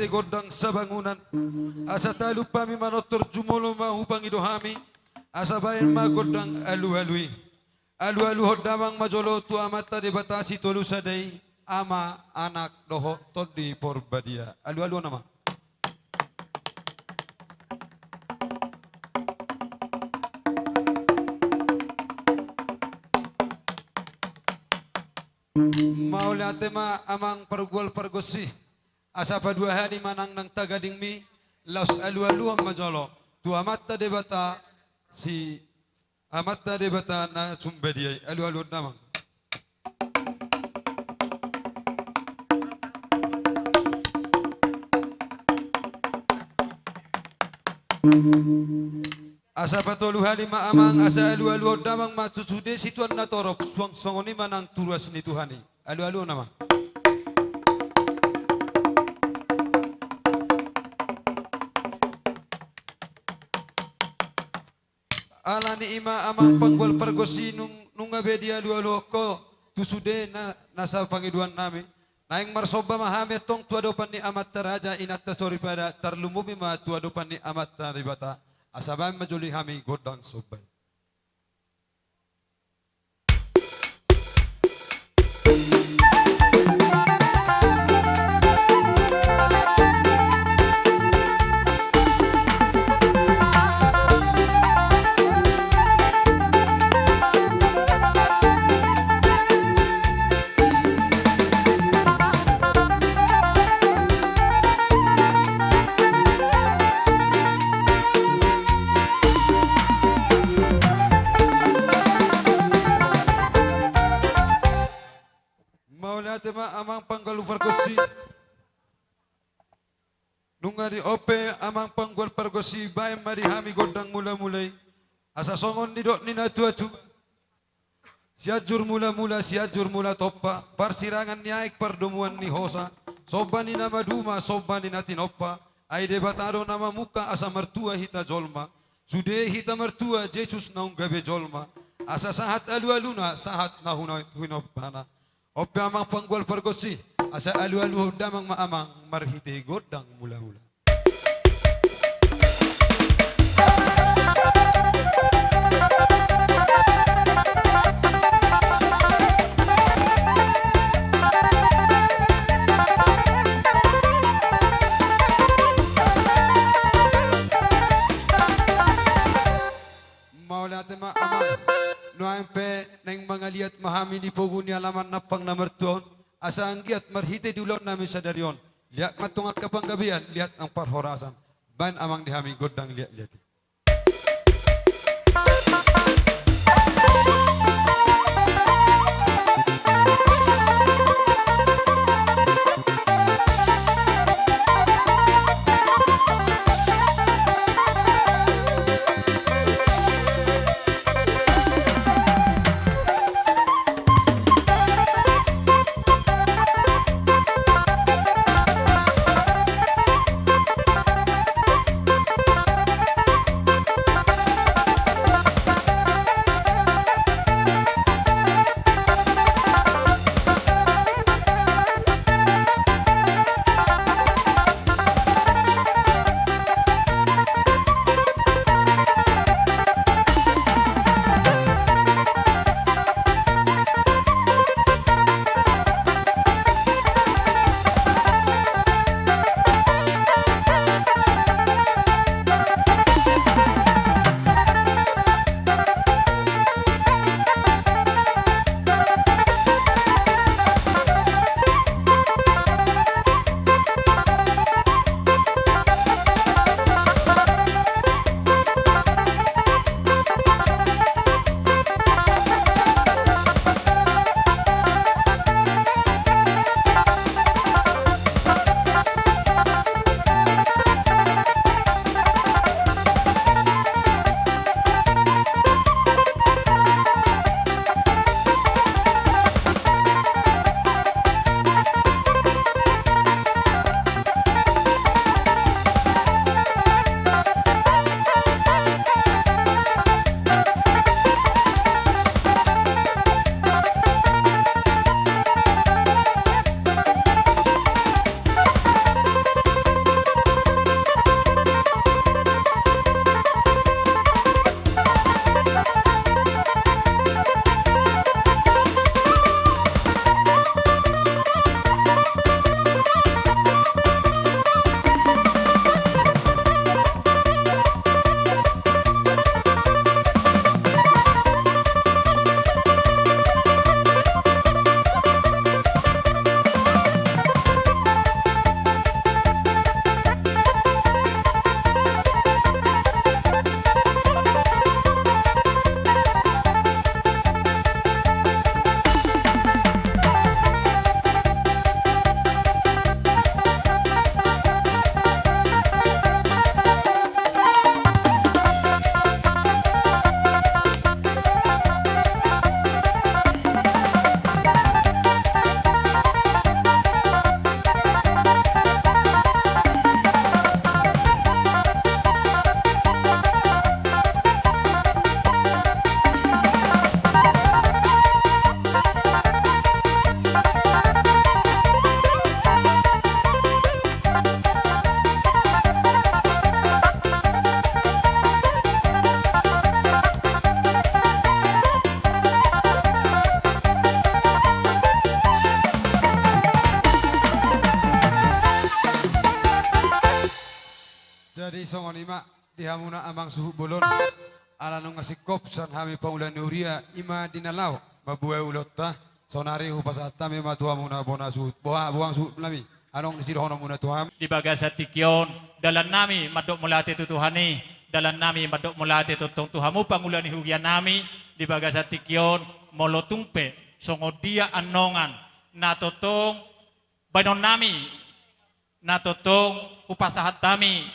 marhite godang sa bangunan. Asa talu pami manotor jumolo mahupang idohami. Asa bayan magodang alu-alui. Alu-alu hodamang majolo tu amata debatasi tolu sadai. Ama anak doho todi porbadia. Alu-alu nama. Maulate ma amang pergol pergosi asa padua hari manang nang tagading mi laus alu-alu ang majolo tu amatta debata si amatta debata na sumbediai alu-alu namang asa patolu hari ma amang asa alu-alu damang matusude situan na torop suang songoni manang turuas ni Tuhani alu-alu nama ala ni ima amang panggol pergosi nung abedi alu-alu ko tusude na nasa pangiduan nami naing marsoba mahame tong tuadopan ni amat taraja inat tasori pada tarlumumi ma tuadopan ni amat taribata asabam majuli hami godang sobay. Tema amang panggalu pergosi nungari ope amang panggol pergosi bayam marihami godang mula-mulai asa songon nidok nina tua-tua siajur mula-mula siajur mula toppa parsirangan niaik perdomuan ni hosa soba ni nama duma soba ni natin oppa aide bataro nama muka asa mertua hita jolma sude hita mertua Jesus naung gabe jolma asa sahat alu-aluna sahat nahuna hunopana ope amang panggol pergosi asa alu-alu damang maamang marhite godang mula-mula. Maulate ma amang noampe neng mga liat mahami di pogun alaman napang namertuon asa anggiat marhite dulon nami sadarion lihat matungak kapanggabian lihat ang parhorasan ban amang dihami godang lihat-lihat. songon ima dihamuna amang suhu bolon alanong ngasih kopsan hami paulan nuria ima dinalau mabuai ulotta sonari hupasata me matuamuna bona suhut buang suhut nami anong nisirohono muna tuam di bagasa tikyon dalan nami madok mulati tutuhani dalan nami madok mulati tutong tuhamu pangulan hugian nami di bagasa tikyon molotungpe songodia anongan natotong banon nami natotong upasahat nami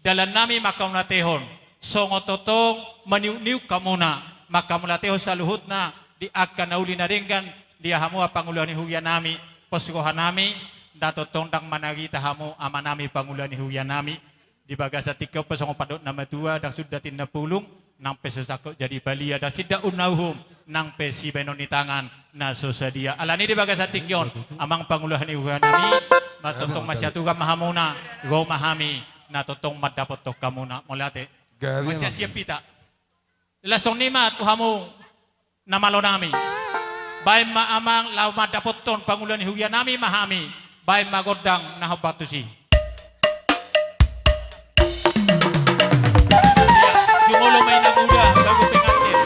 dalan nami makamlatehon songototong maniu-niu kamuna makamlatehon sa luhut na di akan nauli na ringgan dia hamu pangulan hugian nami poskohan nami datotong dang managita hamu ama nami pangulan hugian nami di bagasa tikaw pasongo padot na matua dang sudatin na pulong nang pesosako jadi balia da sida unauhum nang pesi benon ni tangan na sosadia alani di bagasa tikyon amang pangulan hugian nami matotong masyatuga mahamuna go mahami natotong madapot to kamuna molate masya siap pita lasong nima tuhamu namalo nami bay maamang law madapot ton pangulan hugian nami mahami bay magodang nahabatusi jumulo may naguda bago pengantin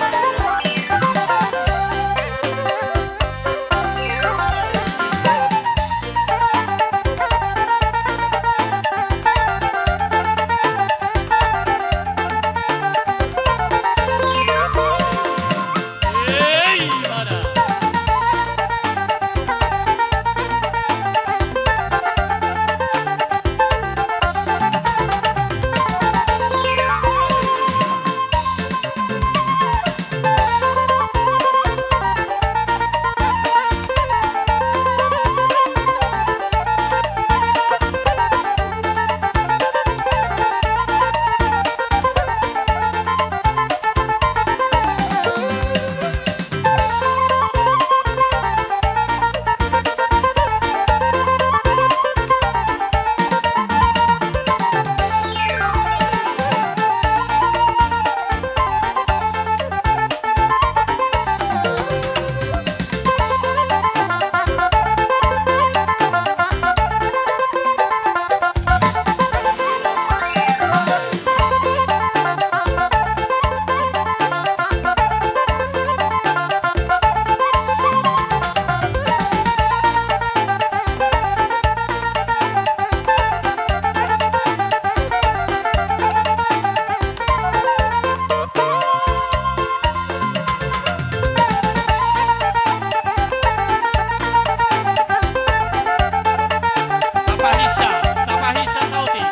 tapahisa sauti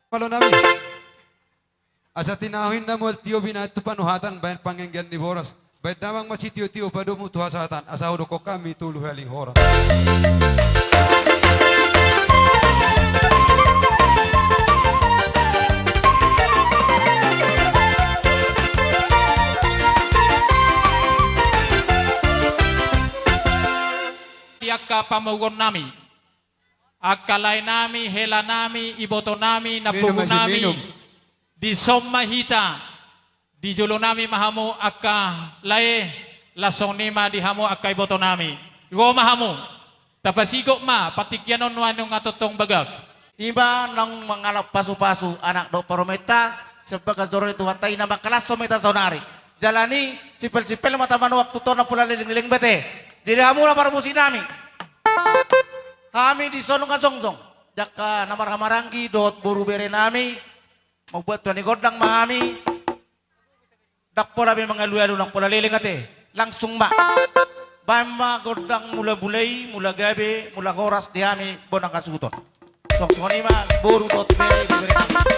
malo nami asa tinahuin na mo tiyo binatu panuhatan bayan pangenggan ni boras bayan damang masitiyo-tiyo pado mo tuhasatan asa hudo ko kami tuluh haling horas Tiaka pamugon nami Akalay nami, hela nami, iboto nami, Minum napugo masih nami, minum. di sommahita, di julo nami mahamu akka lae, lasong nima di hamu akka iboto nami. Go mahamu, tapasigo ma, patikyanon wanong atotong bagag. Iba ng mga pasu-pasu anak do parometa sebagai doron itu hatay na makalas meta sonari. Jalani sipel-sipel mata manuak tuto na pula liling-liling bete. Jadi kamu lah para musi nami. Kami di sono kasongjong. Jaka namar hamaranggi dot buru bere nami. Magbuat tuan godang mahami. Dak pola be mangalu-alu lang pola liling ate. Langsung ma. Bama godang mula bulay, mula gabi, mula koras di kami bonang kasuton. Sok soni ma buru dot bere bere nami.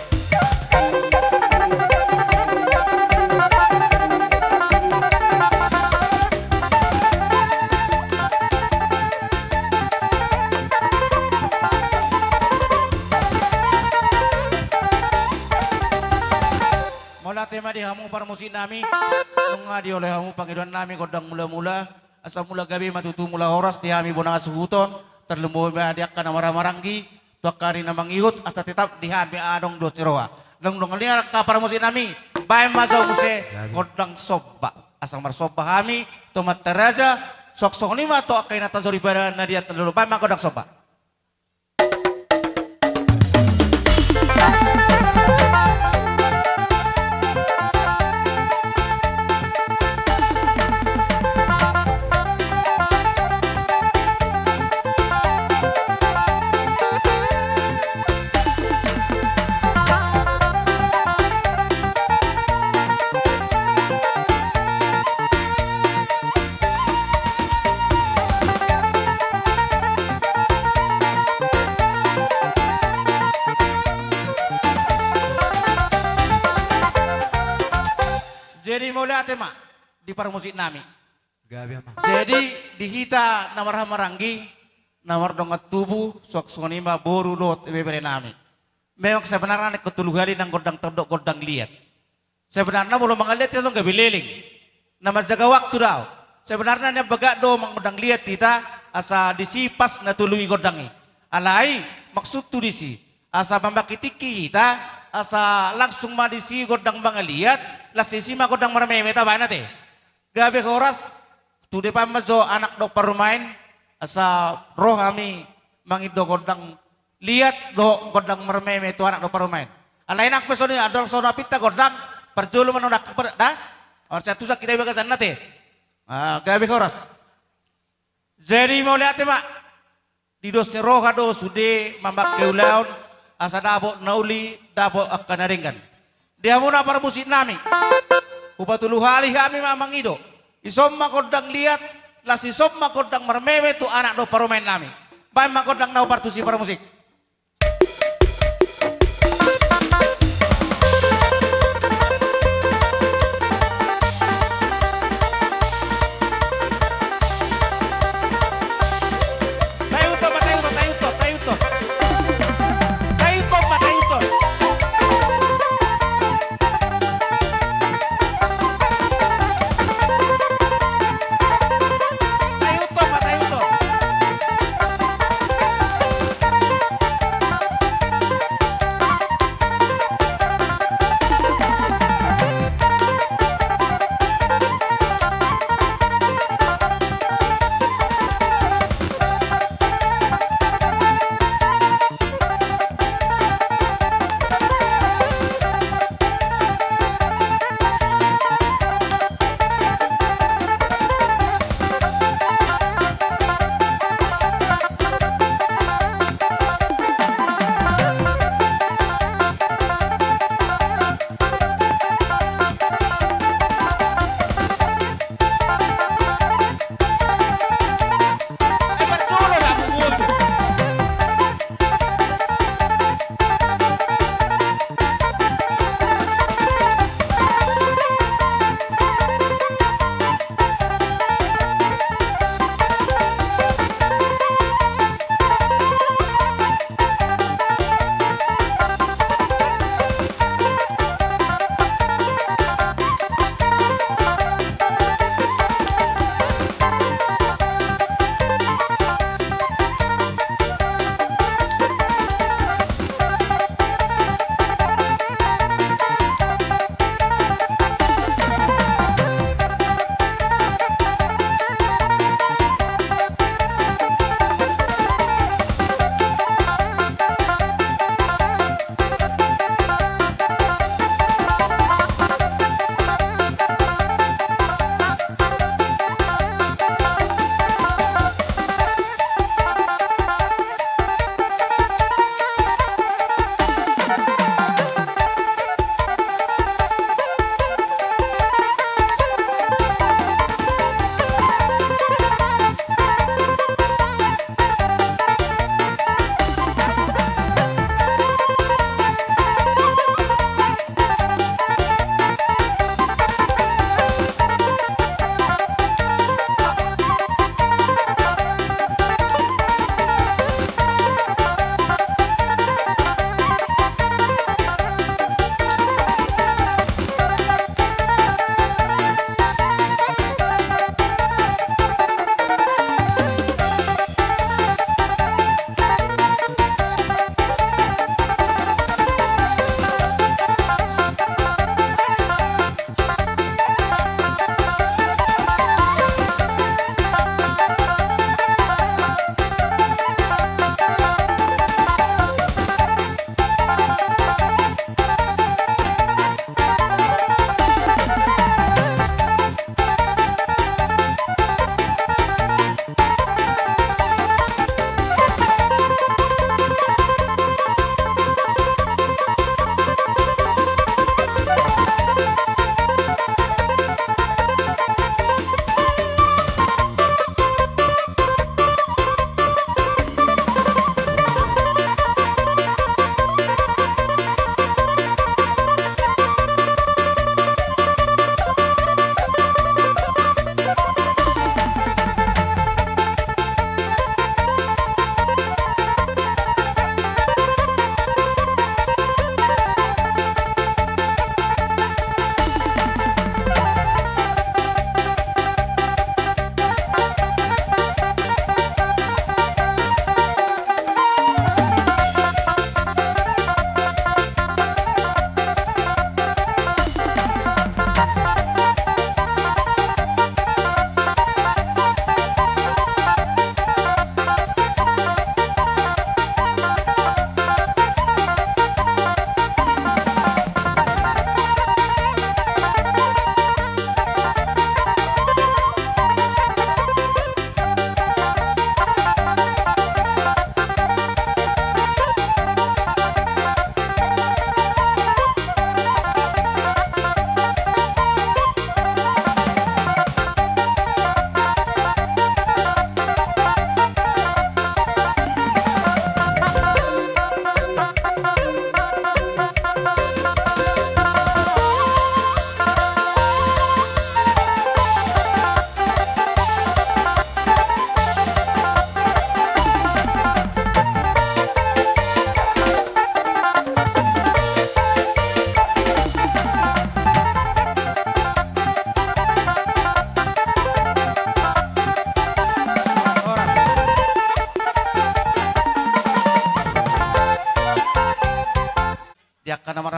Mula tema di hamu para musim nami, di oleh hamu panggilan nami kodang mula-mula, asal mula gabi matutu mula horas di hami bonang asuhuton, terlembu diak kana marang-maranggi, tuak kari namang ihut, atau tetap di hami adong dos ceroa. Dong lihat ka para musim nami, bae mazau muse kodang soba, asal mar soba hami, tomat teraja, sok lima to akai nata zori pada nadia terlalu bae kodang soba. Jadi mulai tema di para musik nami. Gabi ama. Jadi dihita namar hamaranggi, namar dongat tubuh, sok sonima boru lot bebere nami. Memang sebenarnya ketuluhari nang godang terdok godang liat. Sebenarnya belum mengaliat itu nggak bililing. Namar jaga waktu daw. Sebenarnya nya bagak do mang godang liat kita asa disipas na tului godangi. Alai maksud tu disi. Asa mambakitiki kita asa langsung madisi godang bangaliat. Las sisi mah godang marmeme ta bana te. Gabe koras tu depan mazo anak do parumain asa roh kami mangido godang lihat do godang marmeme tu anak do parumain. Alain ak pesoni adol sona pita godang perjulu manodak dah. Or satu sak kita baga sana te. Gabe koras. Jadi mau lihat mak di dos roh kado sude mambak keulaun asa dabo nauli dabo akan aringan. Dia muna para musik nami. Upatulu hali kami mamang ido. Isom makodang lihat, las isom makodang marmeme tu anak do paromen nami. Baik makodang nau partusi para musik.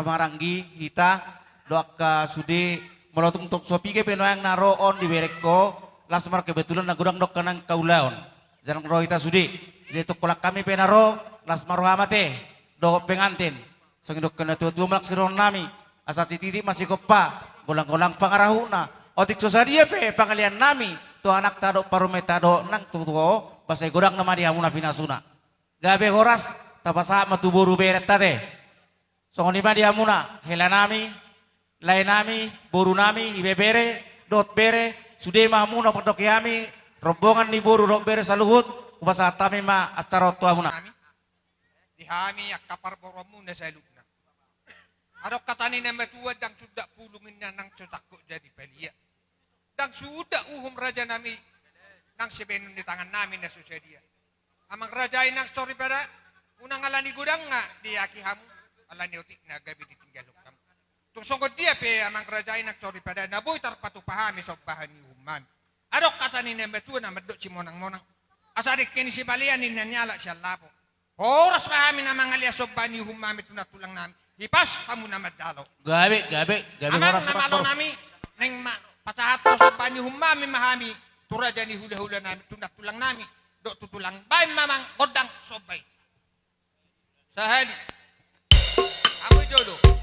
maranggi hita doaka sudi melotung tok sopi ke penoyang naroon di bereko lasmar kebetulan na gudang dok kanang kaulaon jangan roh hita sudi jadi kolak kami penaro lasmar rohamate do pengantin sangidok kena tua malak siron nami asasi titik masih kopa golang-golang pangarahuna otik sosadia pe pangalian nami tu anak tado parumetado nang tutuo pasai godang nama dia muna pinasuna gabe horas tapasa matuburu beret tate songoni ma dia muna hela nami lain nami boru nami ibe bere dot bere sude ma muna podok yami rombongan ni boru dot bere saluhut upasa tami ma acara tua muna di hami akapar boromu na sa lugna adok katani na matua dang sudah pulungin na nang sotakko jadi pelia dang sudah uhum raja nami nang sebenun di tangan namin na susedia amang rajain nang story pada unang alani gudang nga di akihamu alani otik na gabi ditinggal kamu tung songkot dia pe amang rajain nang story pada naboy tarpatu pahami sa bahan ni humam adok katani na matua na madok si monang-monang asadik kini si balian ni nanyala siya lapo oras pahami na mga liya sa bahan ni humam ito na tulang namin hipas kamu na madalo gabe amang horas namalo nami neng pasahat ko sa bahan ni humam mahami turaja ni hula-hula namin tunat tulang namin do tutulang bay mamang godang sobay sahali amoy jodo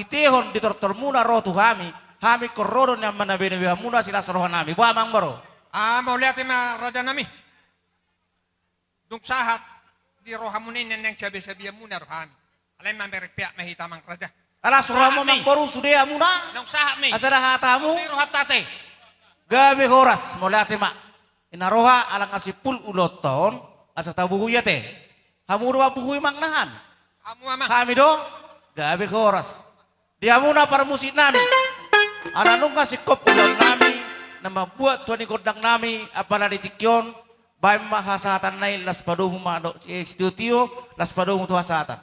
itihon di tormuna rotu hami kororon yang mana bina muna sila sarohan nami. Buah mang baro. Mau lihat ma raja nami. Dung sahat di rohamunin yang sabi-sabi muna rohami. Alay mamberek piak mahitamang raja. Alas rohamo mang baro sudah muna. Dung sahat mi. Asada hatamu. Di rohat tate. Gabi horas mo lihat ma. Inaroha alang asi pul uloton asa tabuhu yate. Hamuro buhui mang nahan. Amu ama. Kami do gabi horas. Dia muna para musik nami. Ananong kasi kop ulang nami na mabuat tuan godang nami apala di tikyon bay mahasatan na las padumu mado studio las padumu tu hasatan.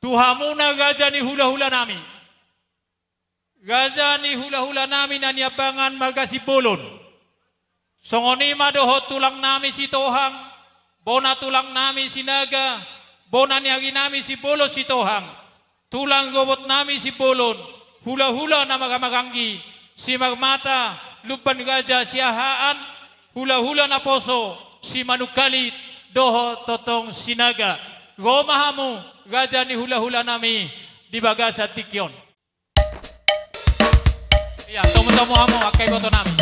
Tuhamuna gajah ni hula-hula nami. Gajah ni hula-hula nami na niabangan magasipulon. Songoni madoho tulang nami si Tohang. Bona tulang nami si Naga. Bona niagi nami si Bolo si Tohang. Tulang gobot nami si Bolon. Hula-hula na magamaganggi. Si Magmata, lupan gajah si Ahaan. Hula-hula na poso. Si Manukalit, doho totong sinaga. Gomahamu, gajah ni hula-hula nami di bagasa tikyon. Iya, tomo-tomo hamu akai boto nami.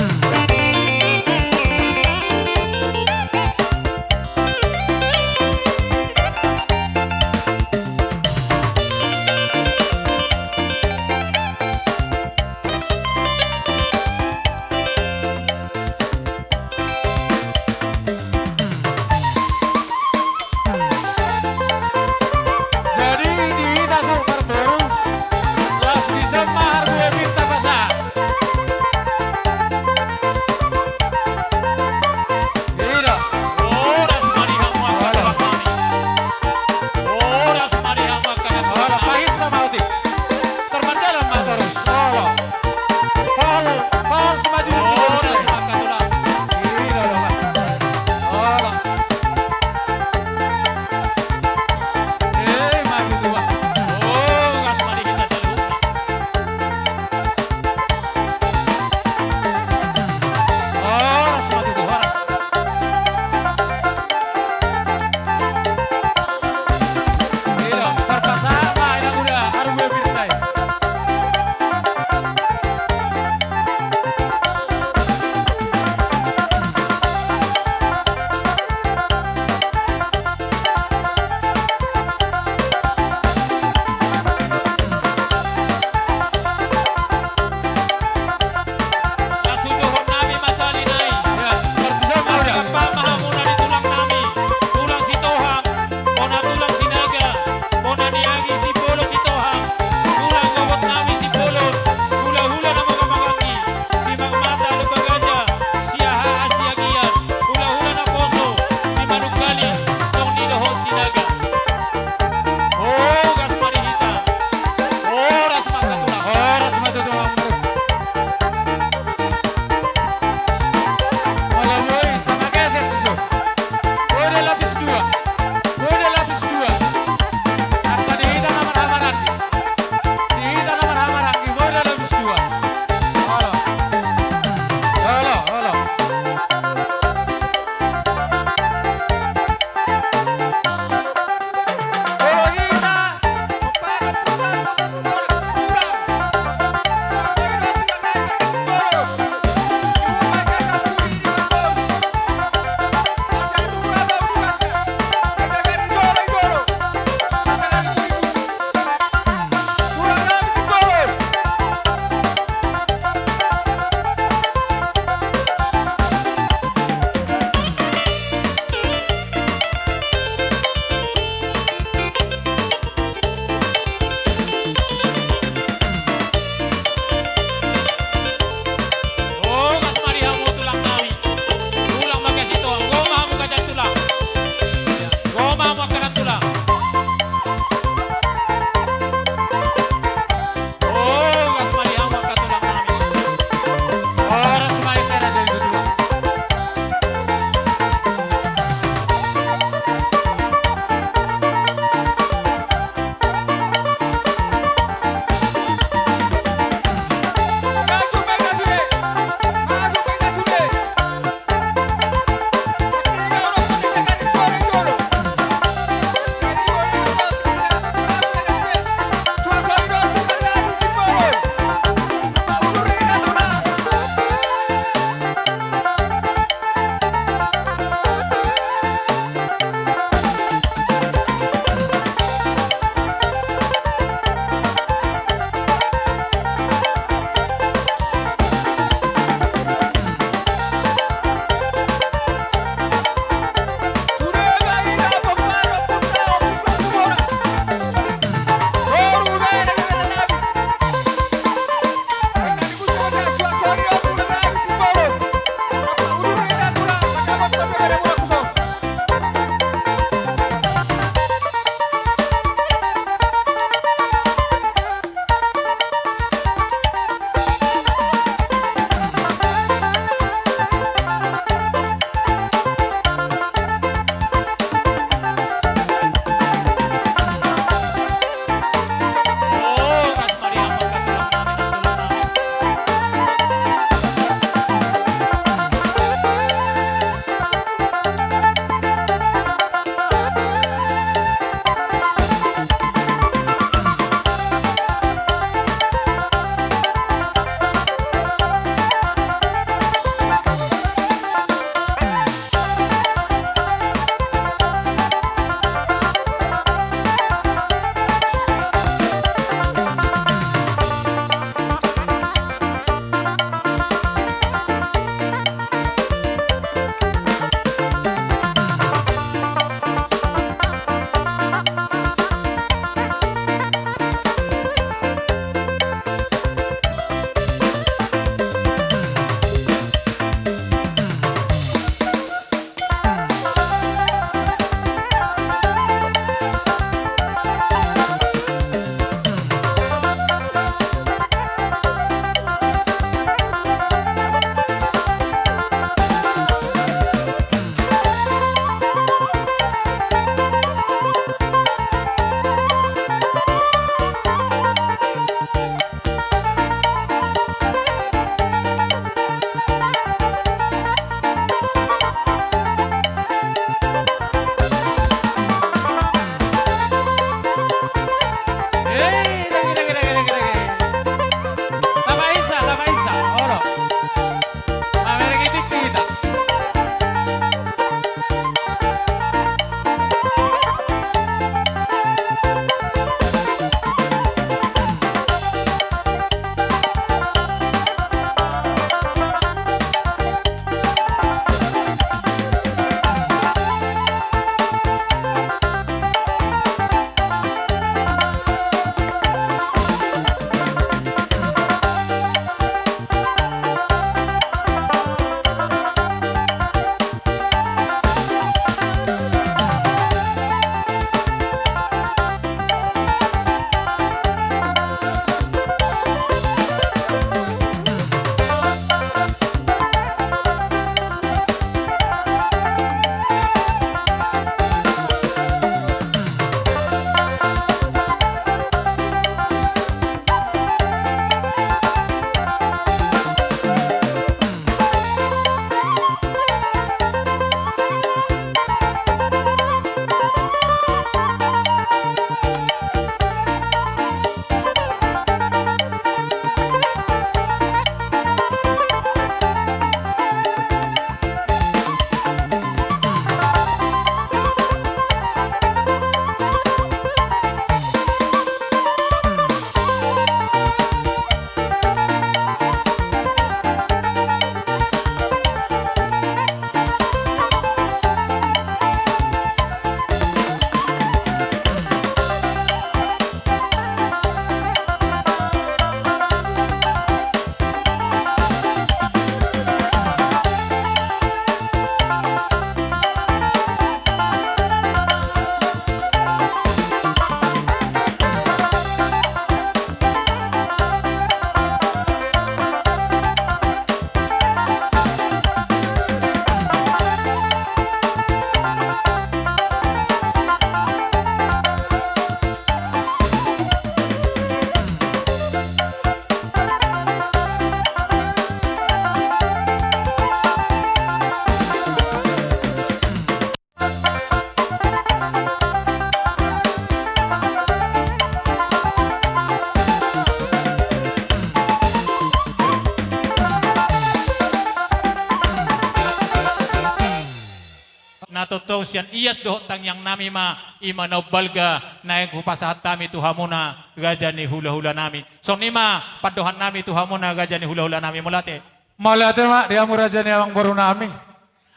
natotong siyan iyas dohot tang yang nami ma imanaw balga na hupasahat tami tuhamuna gaja ni hula-hula nami. So nima padohan nami tuhamuna gaja ni hula-hula nami mulate. Mulate ma dia muraja ni amang boru nami.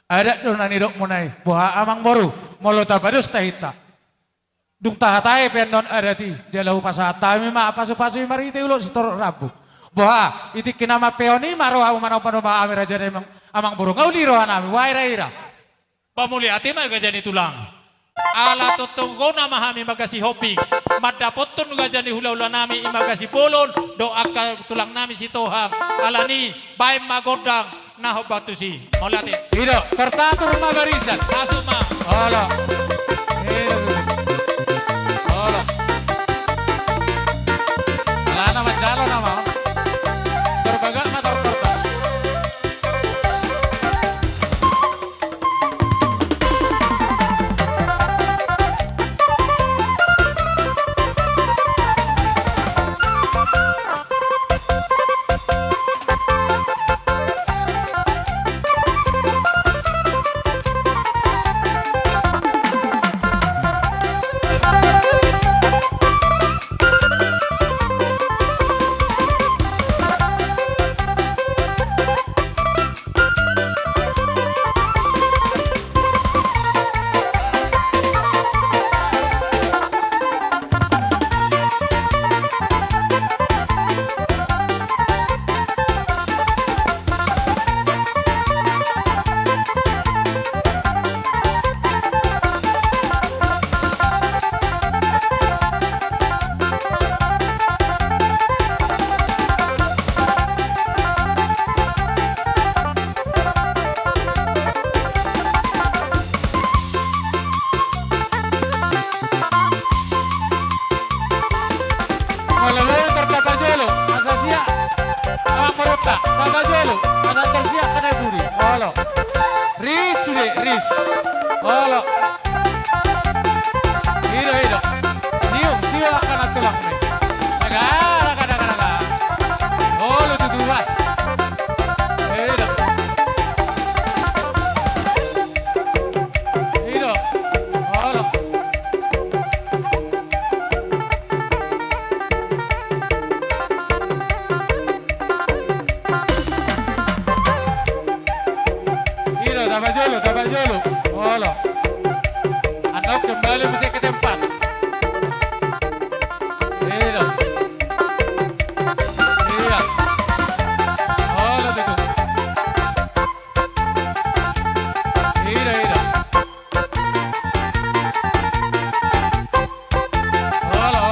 Ada doon na nidok mo na buha amang boru molo tapadus tahita. Dung tahatay pendon ada ti jalau pasahat tami ma pasu-pasu marite ulo sitor rabu. Buha iti kinama peoni maro umanaw panoma ami raja ni amang boru ngau liro nami waira-ira. Pamuli ati ma gaja ni tulang. Ala totonggo na mahami magasi hoping. Madapotton gaja ni hula-hula nami imagasi polon doa ka tulang nami si Tohang. Alani baim magodang naho batu si molate. Ido tertatur magarisan. Asuma. Hola. Hola. Alana majalo nama. Terbaga ma terporta. Malamang tertabajolo, asasya, amang merota, tabajolo, asal tersia kena duri. Halo, ris sudah ris. Halo, hido, siu akan atulang nih. Naga. Halo tuduhan. Hido, halo. Tabajolo. Halo. Anda kembali mesti ke tempat. Iya. Halo duduk. Iya. Halo.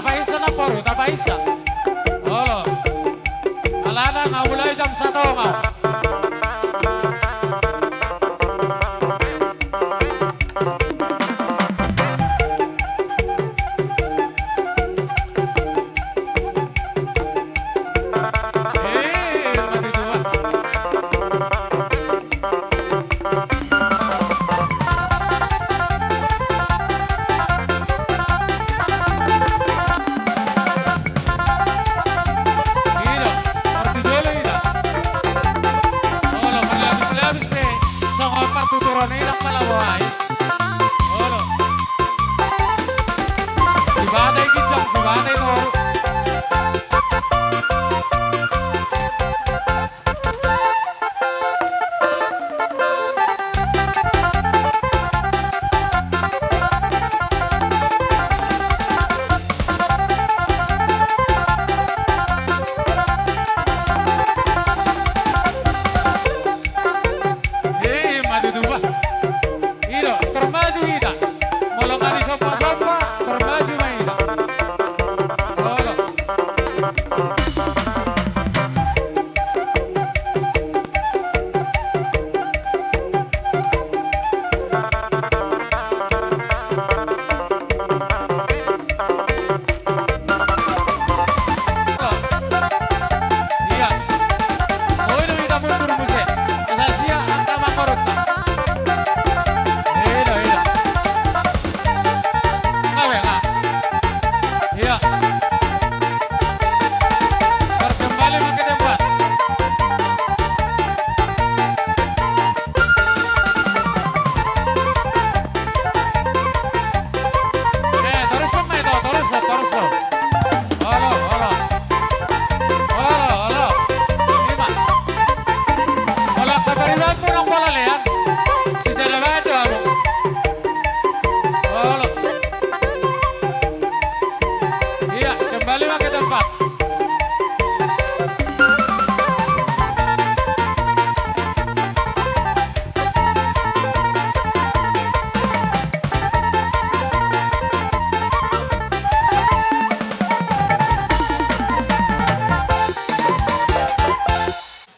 Tapahisa na poro, tapahisa. Halo. Alana nga ulay jam 1 nga.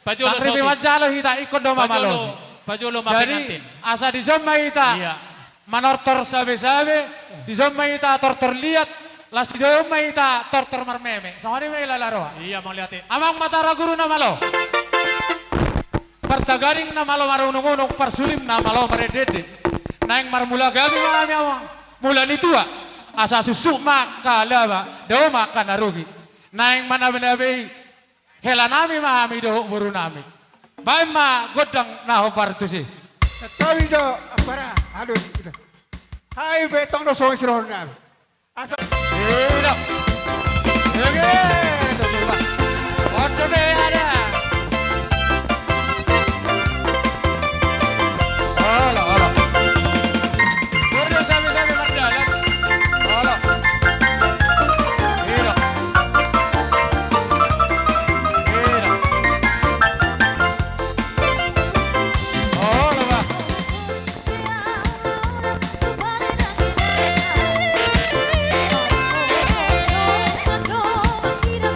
Pajolo Takribi Sofi. majalo hita ikon do mamalosi. Pajolo Jadi mapinatin. asa di zona hita Iya. manortor sabe-sabe, di zona hita tortor liat, las di zona hita tortor marmeme. Sama may lalaro. Iya mau lihat. Amang matara guru na malo. Partagaring na malo marunong-unong parsulim na malo maredede. Naing marmula gabi marami awang. Mula nitua asa susuk makalaba daw makanarugi. Naing manabinabi hela nami mahami do buru nami. Bae ma godang na hopartusi. Tawi do para aduh. Hai betong do soong siro na. Asa Hidup. Oke, itu coba. Waktu deh ada. Halo, halo. Udah sampai berjalan. Halo. Hidup. Hidup. Halo, Pak. Mira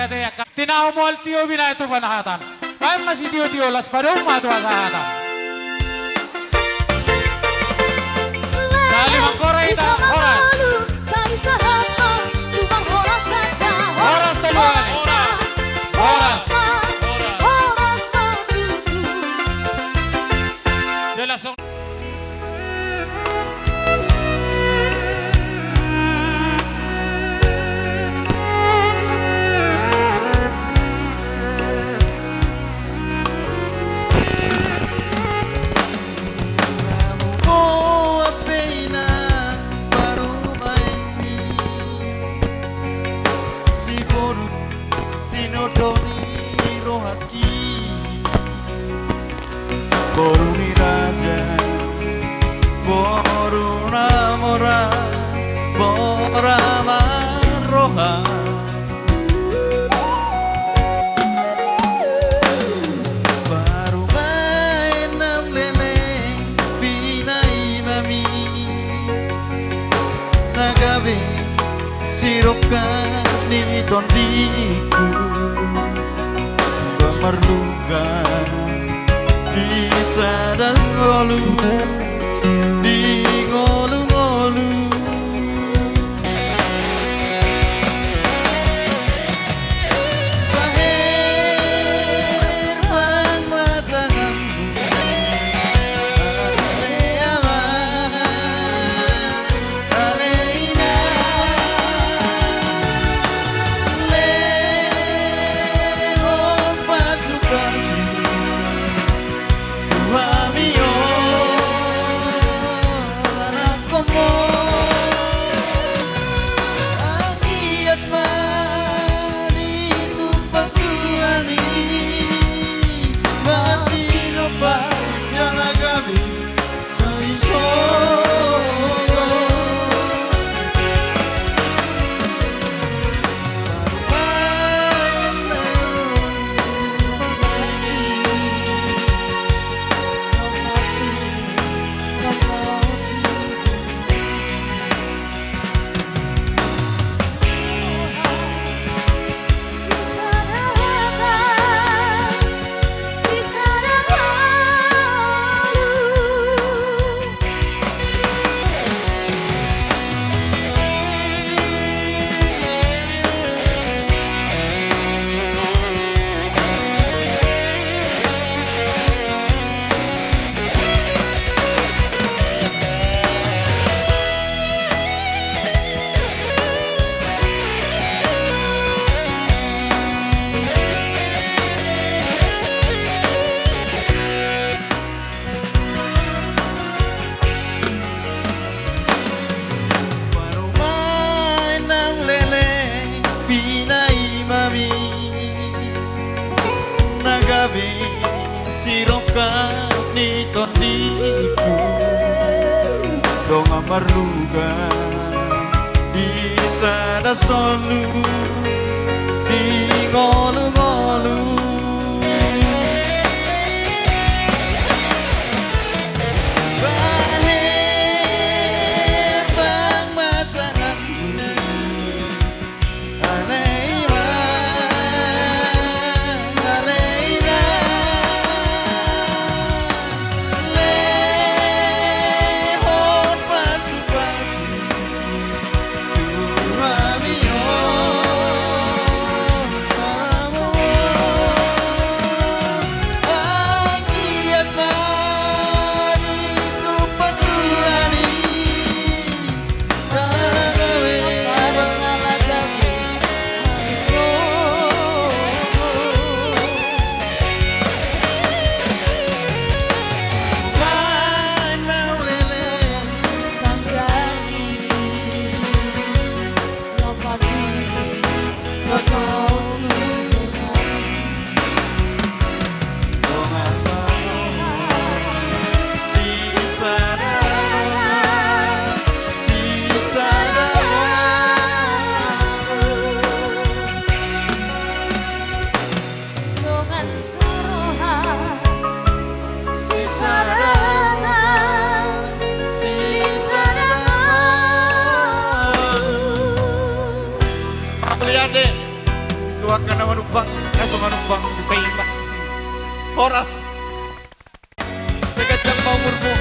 kate tinao mo al tio bina itu panahatan. Kaya masih tio las padung matu asahatan. Saling mengkorai ita horas. Horas telu kali. Horas. Jelas. Boruni raja, boruna mora, bora maroha. Baru main nam leleng, binai mami, nagabe sirokan ni tondiku, pemerlukan. Bisa dan ngolu di ngolu-ngolu lahir bang mata kamu ale aman ale ina lehon pasukan Mio, como aquí at mani tu pagkuani, matino pa siya nagabi sa isogo. Sirokan ni tondiku dong amarluga di sada solu di ngolu-ngolu lahir bang mata kamu Aleima Aleina lehon pasu-pasu Mio, aquí at mani tu pagkuani, Luakan nama nubang, manubang, di Horas. Tegajang mau murmu,